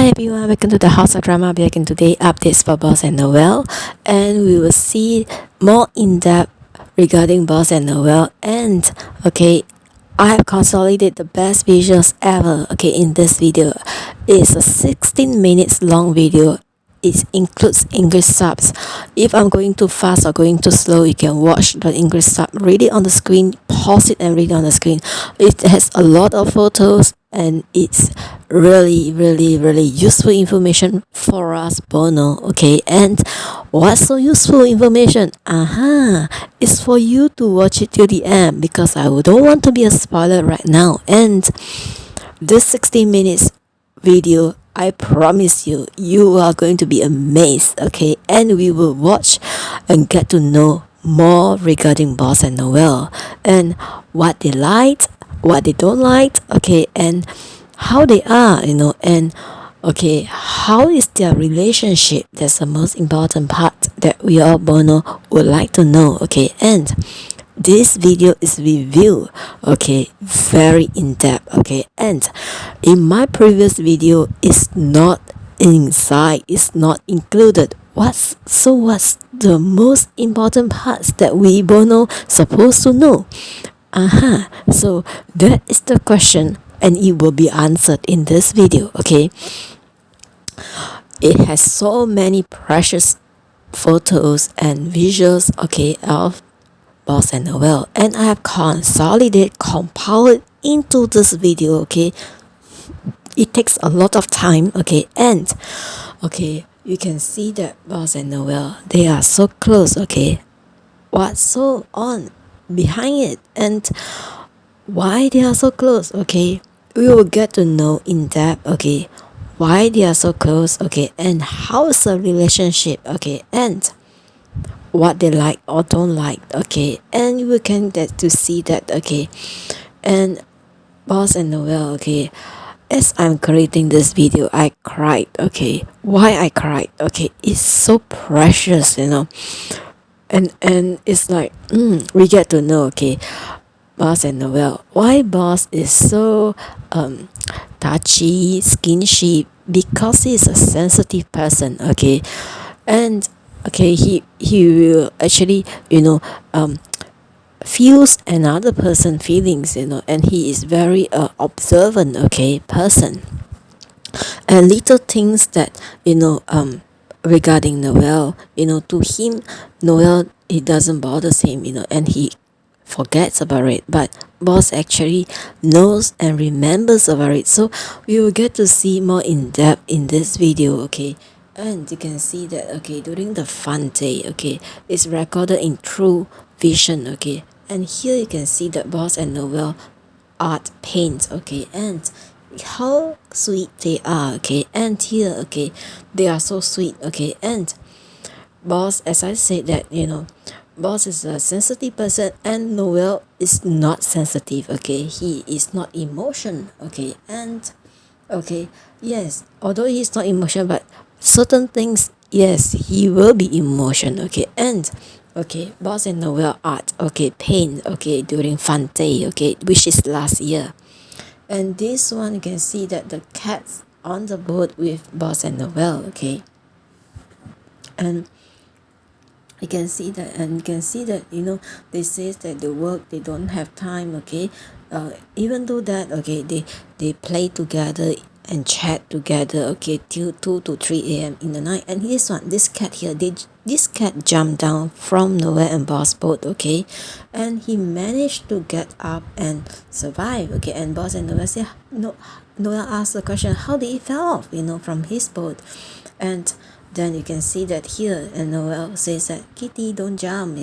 Hi everyone, welcome to the House of Drama. Back in today updates for Boss and Noel, and we will see more in depth regarding Boss and Noel. And I have consolidated the best visuals ever. In this video, it's a 16 minutes long video. It includes English subs. If I'm going too fast or going too slow, you can watch the English sub, read it on the screen, pause it and read it on the screen. It has a lot of photos and it's really useful information for us BoNoH. And what's so useful information? It's for you to watch it till the end because I don't want to be a spoiler right now. And this 16 minutes video, I promise you, you are going to be amazed, and we will watch and get to know more regarding Boss and Noel and what they liked, what they don't like, and how they are, and how is their relationship. That's the most important part that we all BoNoH would like to know, and this video is review, very in-depth, and in my previous video it's not inside, it's not included. What's the most important parts that we BoNoH supposed to know? So that is the question and it will be answered in this video. It has so many precious photos and visuals, of Boss and Noel, and I have compiled into this video. It takes a lot of time, and you can see that Boss and Noel, they are so close. What's so on behind it and why they are so close? We will get to know in depth, why they are so close, and how's the relationship, and what they like or don't like, and you can get to see that, and Boss and Noel, as I'm creating this video, I cried, why I cried, it's so precious, and it's like, we get to know, Boss and Noel, why Boss is so touchy, skinship, because he's a sensitive person, and he will actually feels another person's feelings, and he is very observant, person, and little things that regarding Noel, to him Noel, it doesn't bother him, and he forgets about it, but Boss actually knows and remembers about it. So we will get to see more in depth in this video, and you can see that during the FunDay, it's recorded in True Vision, and here you can see that Boss and Noel art paints, and how sweet they are, and here they are so sweet, and Boss, as I said that Boss is a sensitive person and Noel is not sensitive, he is not emotion, and yes, although he's not emotion, but certain things, yes, he will be emotion, and Boss and Noel art, paint, during FunDay, which is last year. And this one, you can see that the cats on the boat with Boss and Noel, and you can see that, they say that they work, they don't have time, even though that, they play together and chat together, till 2 to 3 a.m. in the night. And this cat here, this cat jumped down from Noel and Boss boat, and he managed to get up and survive, and Boss and Noel say, Noel asked the question, how did he fell off, from his boat, and then you can see that here, and Noel says that, Kitty, don't jump,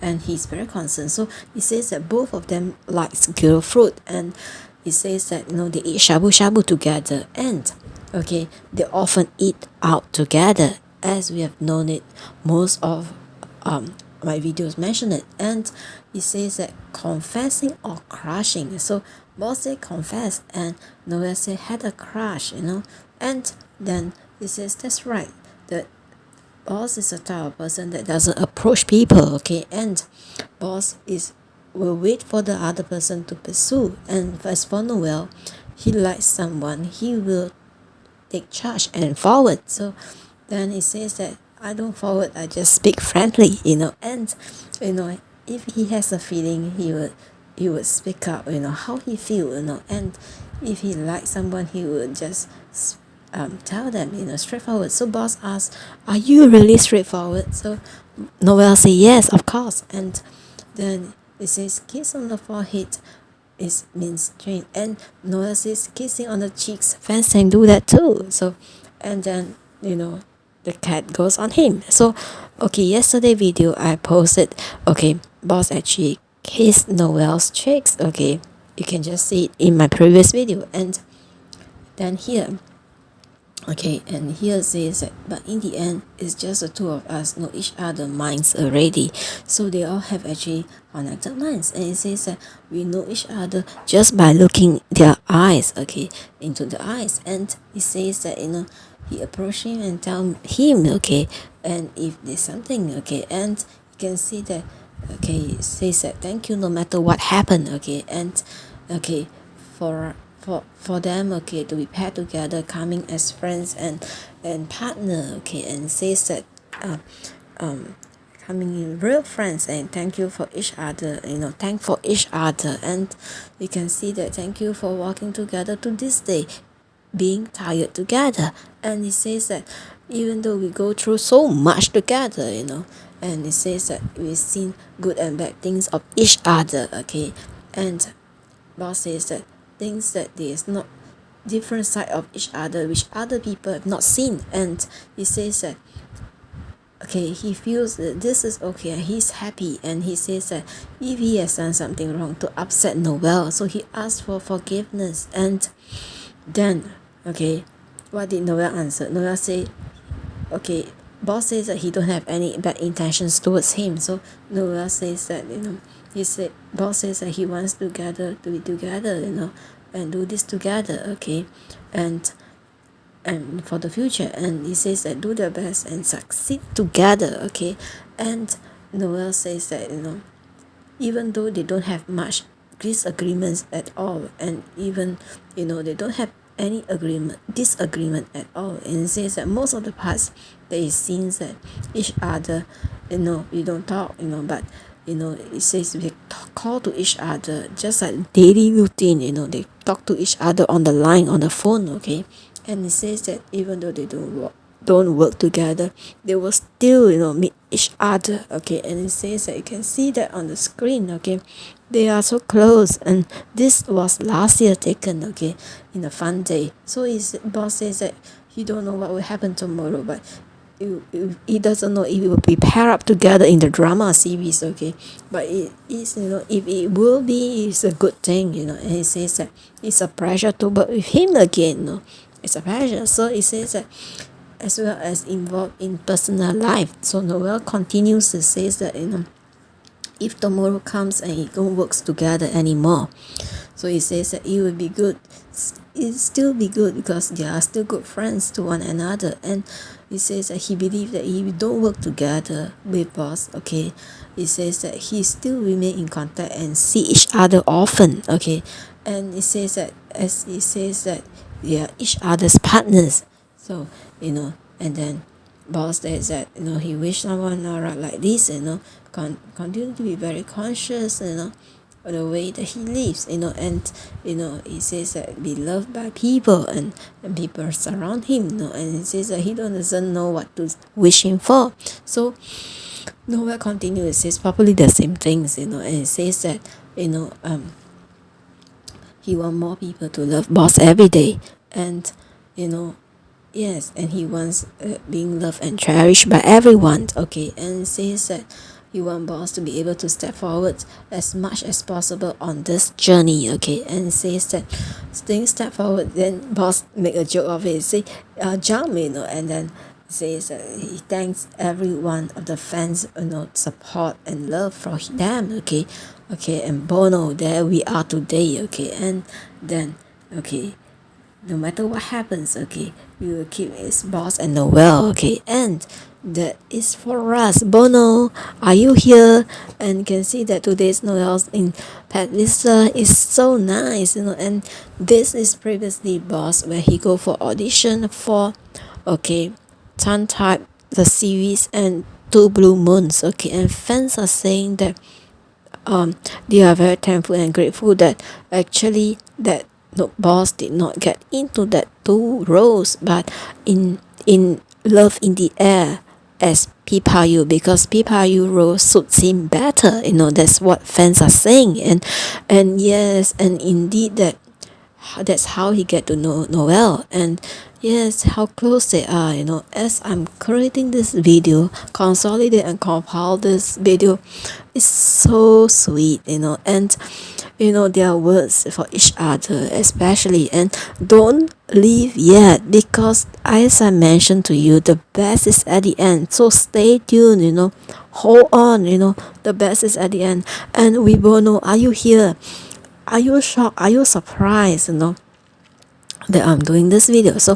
and he's very concerned. So he says that both of them likes girl fruit, and he says that they eat shabu shabu together, and they often eat out together, as we have known it. Most of my videos mention it, and he says that confessing or crushing. So Boss say confess, and Noel say had a crush, and then he says that's right, that Boss is a type of person that doesn't approach people, and Boss will wait for the other person to pursue. And as for Noel, he likes someone, he will take charge and forward. So then he says that I don't forward, I just speak friendly, and if he has a feeling, he would speak up, how he feel, and if he likes someone, he would just tell them, straightforward. So boss asks, are you really straightforward? So Noel say yes, of course. And then it says kiss on the forehead means train, and Noel says kissing on the cheeks, fans can do that too. So and then the cat goes on him. So okay, yesterday video I posted, okay, boss actually kissed Noel's cheeks. Okay, you can just see it in my previous video. And then here, okay, and here says that, but in the end, it's just the two of us know each other minds already. So they all have actually connected minds. And it says that we know each other just by looking their eyes, okay, into the eyes. And it says that, he approached him and tell him, okay, and if there's something, okay, and you can see that, okay, it says that thank you no matter what happened, okay, and okay, for them, okay, to be paired together, coming as friends and partner, okay, and says that coming in real friends and thank you for each other, thank for each other. And you can see that thank you for walking together to this day, being tired together. And it says that even though we go through so much together, and it says that we've seen good and bad things of each other, okay, and boss says that things that there's not different side of each other which other people have not seen. And he says that, okay, he feels that this is okay and he's happy. And he says that if he has done something wrong to upset Noel, so he asked for forgiveness. And then, okay, what did Noel answer? Noel say, okay, boss says that he don't have any bad intentions towards him. So Noel says that, boss says that he wants to be together, and do this together, okay, and for the future. And he says that do their best and succeed together, okay. And Noel says that, even though they don't have much disagreements at all, and even, they don't have any disagreement at all. And it says that most of the parts there is scenes that each other, we don't talk, but it says we call to each other just like daily routine, they talk to each other on the line, on the phone, okay. And it says that even though they don't work together, they will still, meet each other, okay. And it says that you can see that on the screen, okay, they are so close. And this was last year taken, okay, in a FunDay. So his boss says that he don't know what will happen tomorrow, but he doesn't know if it will be paired up together in the drama series, okay. But it is, if it will be, it's a good thing, and he says that it's a pleasure to work with him again, it's a pleasure. So it says that as well as involved in personal life. So Noel continues to say that, if tomorrow comes and it don't works together anymore, so he says that it will be good, it still be good because they are still good friends to one another. And he says that he believes that if we don't work together with boss, okay, he says that he still remain in contact and see each other often, okay. And he says that as he says that they are each other's partners. So and then boss says that he wish someone Noeul like this, continue to be very conscious, of the way that he lives, and he says that be loved by people and people surround him, and he says that he doesn't know what to wish him for. So Noel continues, says probably the same things, and he says that he want more people to love boss every day, and yes, and he wants being loved and cherished by everyone, okay. And says that he want boss to be able to step forward as much as possible on this journey, okay. And says that step forward, then boss make a joke of it, say jump, and then says that he thanks every one of the fans, support and love for them, okay. And BoNoH, there we are today, okay. And then okay, no matter what happens, okay, we will keep his boss and Noel, okay, and that is for us. Bono, are you here? And you can see that today's Noel's in pet lista is so nice, and this is previously boss where he go for audition for, okay, Tan Type, the series, and Two Blue Moons, okay, and fans are saying that they are very thankful and grateful that actually that no boss did not get into that two roles, but in Love in the Air as Pipayu, because Pipayu role suits him better. That's what fans are saying, and yes, and indeed that's how he get to know Noel, and yes, how close they are. As I'm creating this video, consolidate and compile this video, it's so sweet. And their words for each other especially, and don't leave yet, because as I mentioned to you, the best is at the end, so stay tuned. Hold on, the best is at the end. And we both know, are you here? Are you shocked? Are you surprised? That I'm doing this video. So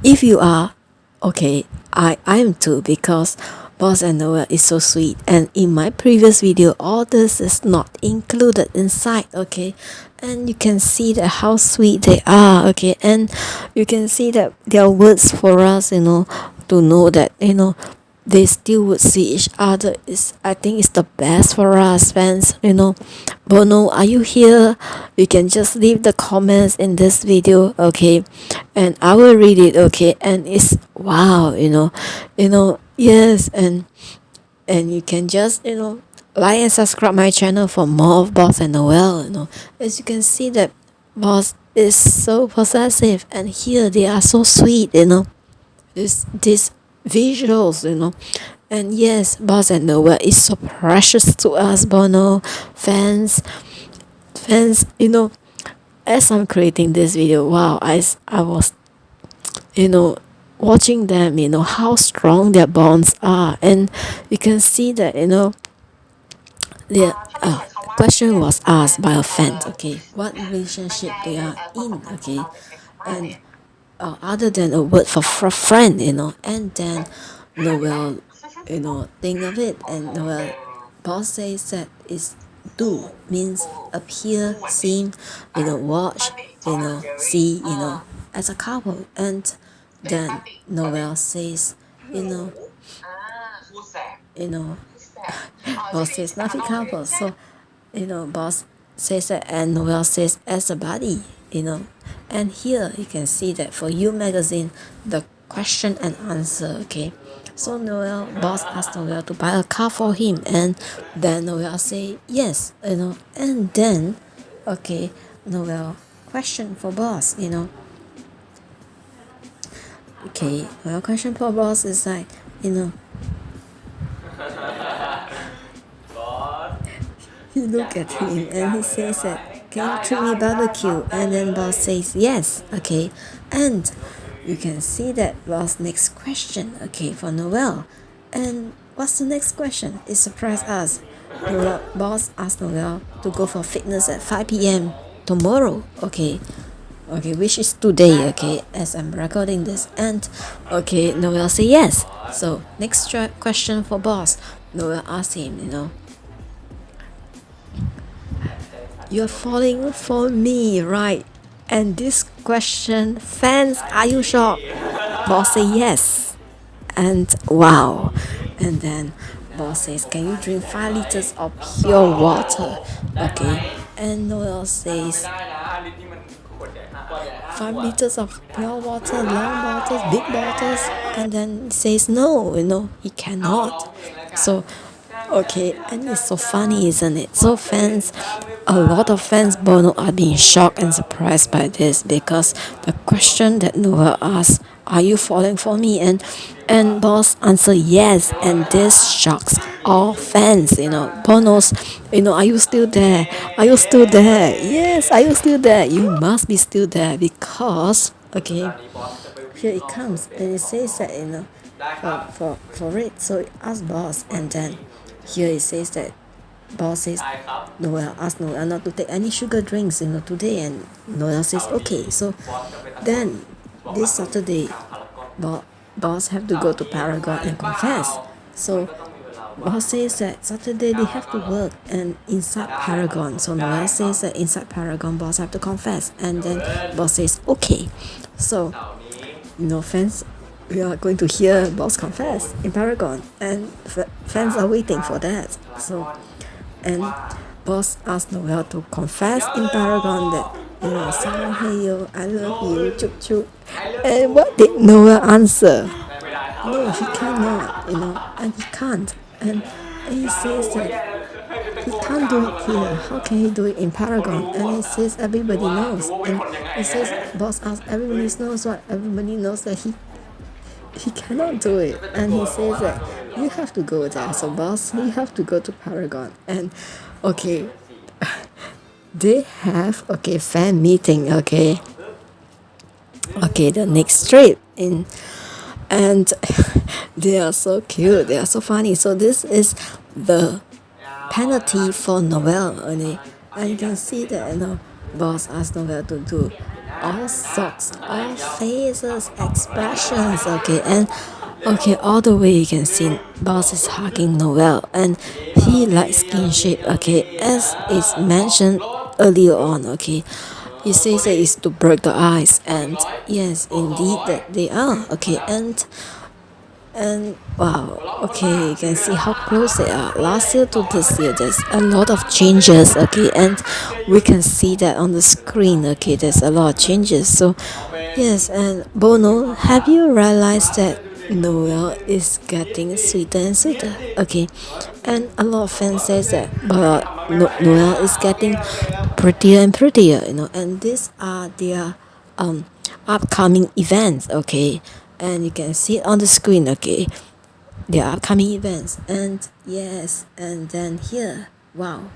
if you are, okay, I am too, because Boss and Noel is so sweet, and in my previous video all this is not included inside, okay, and you can see that how sweet they are, okay, and you can see that their words for us, to know that they still would see each other is, I think, is the best for us fans. Bono, are you here? You can just leave the comments in this video, okay, and I will read it, okay, and it's wow, yes, and you can just like and subscribe my channel for more of Boss and Noel. As you can see that Boss is so possessive, and here they are so sweet, this visuals, and yes, Boss and Noel is so precious to us, Bono fans, as I'm creating this video, wow, I was watching them, how strong their bonds are, and you can see that their question was asked by a fan, okay, what relationship they are in, okay, and other than a word for friend, and then Noel, think of it, and Noel, Boss says that is do means appear, seem, watch, see, as a couple, and then Noel says, Boss says nothing couple, so Boss says that, and Noel says as a buddy, and here you can see that for You magazine, the question and answer, okay, so Boss asked Noel to buy a car for him, and then Noel say yes, and then okay, Noel question for Boss, okay, well, question for Boss is like, he look at him and he says that, can you treat me barbecue? And then Boss says yes, okay, and you can see that Boss next question, okay, for Noel, and what's the next question? It surprised us. Boss asked Noel to go for fitness at 5 p.m. tomorrow, okay, which is today, okay, as I'm recording this, and okay, Noel say yes. So next question for Boss, Noel asked him, you're falling for me, right? And this question, fans, are you shocked? Boss say yes, and wow, and then Boss says, can you drink 5 liters of pure water, okay, and Noel says 5 liters of pure water, long bottles, big bottles, and then says no, he cannot. So okay, and it's so funny, isn't it? So fans, a lot of fans Bono are being shocked and surprised by this, because the question that Noel asked, are you falling for me, and Boss answer yes, and this shocks all fans, Bono's, are you still there? Are you still there? Yes, are you still there? You must be still there, because okay, here it comes, and it says that for it, so it asks Boss, and then here it says that boss says Noel asked Noel not to take any sugar drinks today, and Noel says okay. So then this Saturday boss have to go to Paragon and confess. So boss says that Saturday they have to work and inside Paragon. So Noel says that inside Paragon boss have to confess, and then boss says okay. So fans, we are going to hear boss confess in Paragon, and fans are waiting for that. So and boss asked Noel to confess in Paragon that Sarah, hey yo, I love you, chuk chuk. And what did Noel answer? No, he cannot, and he can't. And he says that he can't do it here. How can he do it in Paragon? And he says everybody knows. And he says, boss asks, everybody knows what? Everybody knows that he cannot do it. And he says that you have to go there. So boss, you have to go to Paragon. And okay, they have fan meeting. Okay, the next trip in. And they are so cute, they are so funny. So this is the penalty for Noel, and you can see that boss asked Noel to do all sorts, all faces, expressions, and all the way you can see boss is hugging Noel, and he likes skinship, as is mentioned earlier on, He says that it's to break the ice, and yes, indeed that they are, and wow, you can see how close they are. Last year to this year, there's a lot of changes, and we can see that on the screen, there's a lot of changes. So yes, and BoNoH, have you realized that Noel is getting sweeter and sweeter, and a lot of fans says that Noel is getting prettier and prettier, and these are their upcoming events, and you can see it on the screen, their upcoming events. And yes, and then here, wow,